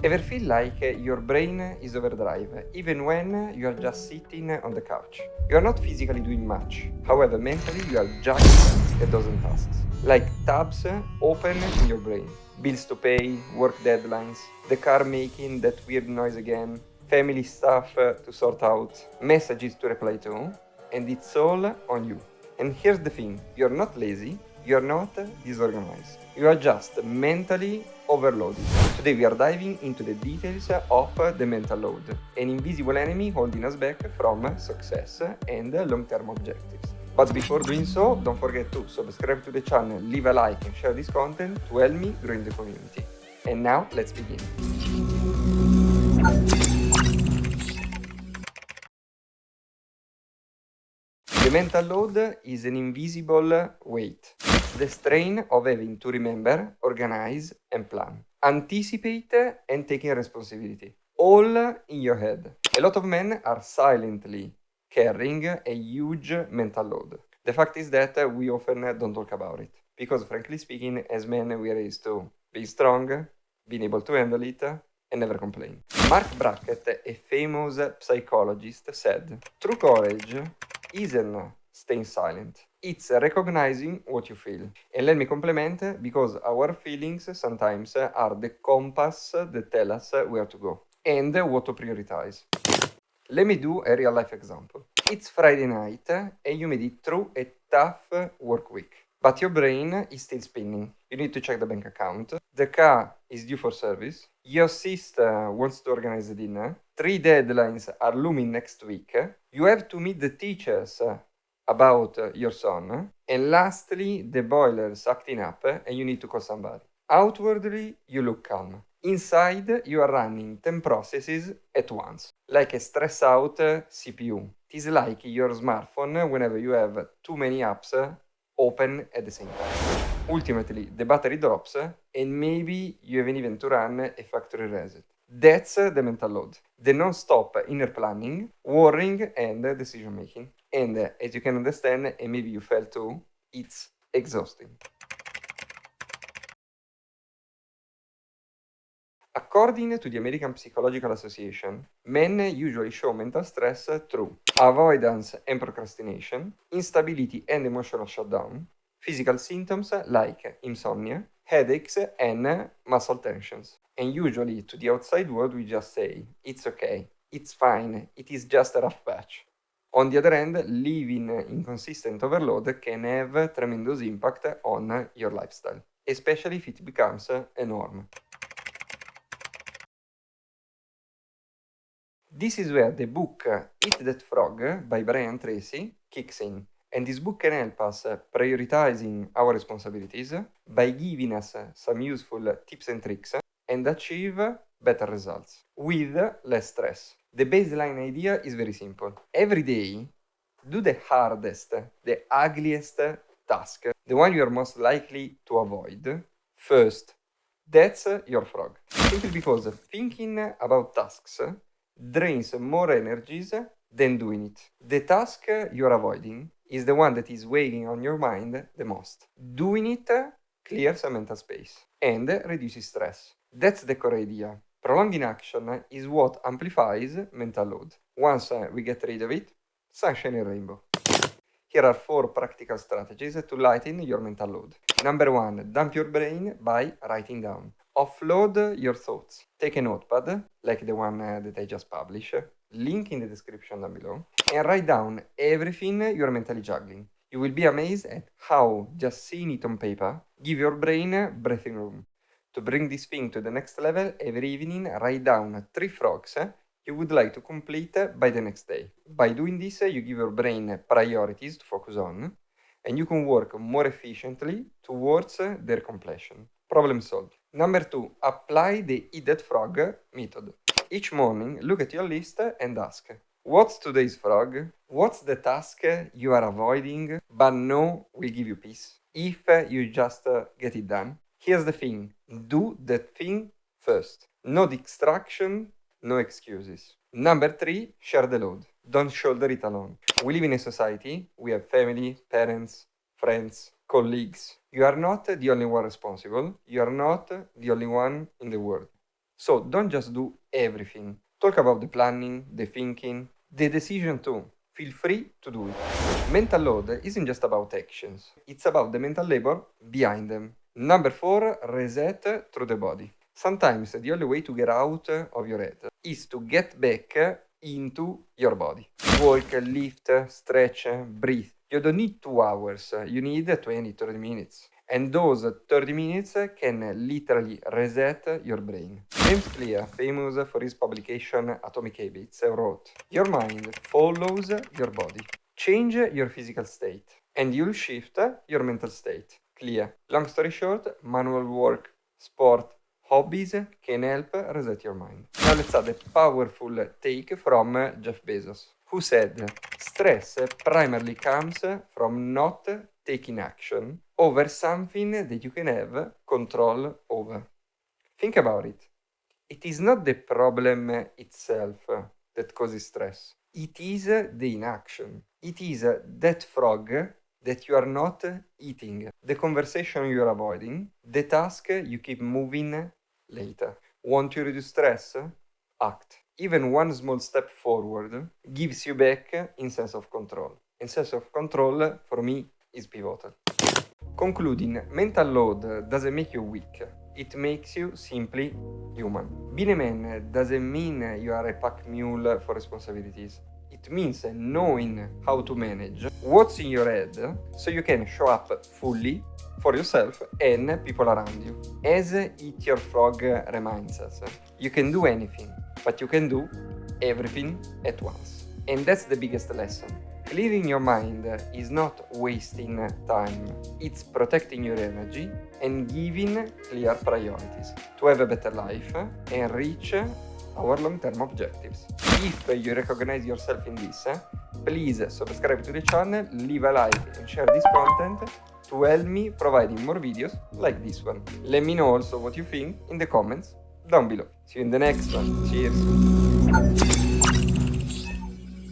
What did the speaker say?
Ever feel like your brain is overdrive, even when you are just sitting on the couch? You are not physically doing much, however, mentally you are juggling a dozen tasks. Like tabs open in your brain, bills to pay, work deadlines, the car making that weird noise again, family stuff to sort out, messages to reply to, and it's all on you. And here's the thing, you're not lazy, you're not disorganized. You are just mentally overloaded. Today we are diving into the details of the mental load, an invisible enemy holding us back from success and long-term objectives. But before doing so, don't forget to subscribe to the channel, leave a like and share this content to help me grow in the community. And now, let's begin. The mental load is an invisible weight. It's the strain of having to remember, organize, and plan. Anticipate and taking responsibility. All in your head. A lot of men are silently carrying a huge mental load. The fact is that we often don't talk about it. Because frankly speaking, as men, we are raised to be strong, being able to handle it, and never complain. Mark Brackett, a famous psychologist, said, "True courage isn't staying silent. It's recognizing what you feel." And let me complement, because our feelings sometimes are the compass that tell us where to go and what to prioritize. Let me do a real life example. It's Friday night and you made it through a tough work week. But your brain is still spinning. You need to check the bank account. The car is due for service. Your sister wants to organize the dinner. 3 deadlines are looming next week. You have to meet the teachers about your son. And lastly, the boiler's acting up and you need to call somebody. Outwardly, you look calm. Inside, you are running 10 processes at once, like a stressed out CPU. It is like your smartphone whenever you have too many apps open at the same time. Ultimately, the battery drops and maybe you even need to run a factory reset. That's the mental load, the non-stop inner planning, worrying and decision making. And as you can understand, and maybe you felt too, it's exhausting. According to the American Psychological Association, men usually show mental stress through avoidance and procrastination, instability and emotional shutdown, physical symptoms like insomnia, headaches, and muscle tensions. And usually to the outside world we just say, it's okay, it's fine, it is just a rough patch. On the other hand, living in consistent overload can have tremendous impact on your lifestyle, especially if it becomes a norm. This is where the book Eat That Frog by Brian Tracy kicks in. And this book can help us prioritizing our responsibilities by giving us some useful tips and tricks and achieve better results with less stress. The baseline idea is very simple. Every day, do the hardest, the ugliest task, the one you are most likely to avoid, first. That's your frog. Simply because thinking about tasks drains more energies than doing it. The task you're avoiding is the one that is weighing on your mind the most. Doing it clears a mental space and reduces stress. That's the core idea. Prolonging action is what amplifies mental load. Once we get rid of it, sunshine and rainbow. Here are 4 practical strategies to lighten your mental load. Number 1, dump your brain by writing down. Offload your thoughts. Take a notepad, like the one that I just published, link in the description down below, and write down everything you are mentally juggling. You will be amazed at how just seeing it on paper give your brain breathing room. To bring this thing to the next level, every evening write down 3 frogs you would like to complete by the next day. By doing this, you give your brain priorities to focus on, and you can work more efficiently towards their completion. Problem solved. Number 2, apply the Eat That Frog method. Each morning, look at your list and ask, what's today's frog? What's the task you are avoiding but know will give you peace? If you just get it done. Here's the thing, do that thing first. No distraction, no excuses. Number 3, share the load. Don't shoulder it alone. We live in a society, we have family, parents, friends, colleagues. You are not the only one responsible. You are not the only one in the world. So don't just do everything. Talk about the planning, the thinking, the decision too. Feel free to do it. Mental load isn't just about actions, it's about the mental labor behind them. Number 4, reset through the body. Sometimes the only way to get out of your head is to get back into your body. Walk, lift, stretch, breathe. You don't need 2 hours, you need 20, 30 minutes. And those 30 minutes can literally reset your brain. James Clear, famous for his publication Atomic Habits, wrote, "Your mind follows your body. Change your physical state, and you'll shift your mental state." Clear. Long story short, manual work, sport, hobbies can help reset your mind. Now let's add a powerful take from Jeff Bezos, who said, "Stress primarily comes from not taking action over something that you can have control over." Think about it. It is not the problem itself that causes stress. It is the inaction. It is that frog that you are not eating, the conversation you are avoiding, the task you keep moving later. Want to reduce stress? Act. Even one small step forward gives you back in sense of control. And sense of control, for me, is pivotal. Concluding, mental load doesn't make you weak. It makes you simply human. Being a man doesn't mean you are a pack mule for responsibilities. It means knowing how to manage what's in your head so you can show up fully for yourself and people around you. As Eat Your Frog reminds us, you can do anything, but you can do everything at once. And that's the biggest lesson. Clearing your mind is not wasting time, it's protecting your energy and giving clear priorities to have a better life and reach our long-term objectives. If you recognize yourself in this, please subscribe to the channel, leave a like and share this content to help me providing more videos like this one. Let me know also what you think in the comments down below. See you in the next one. Cheers!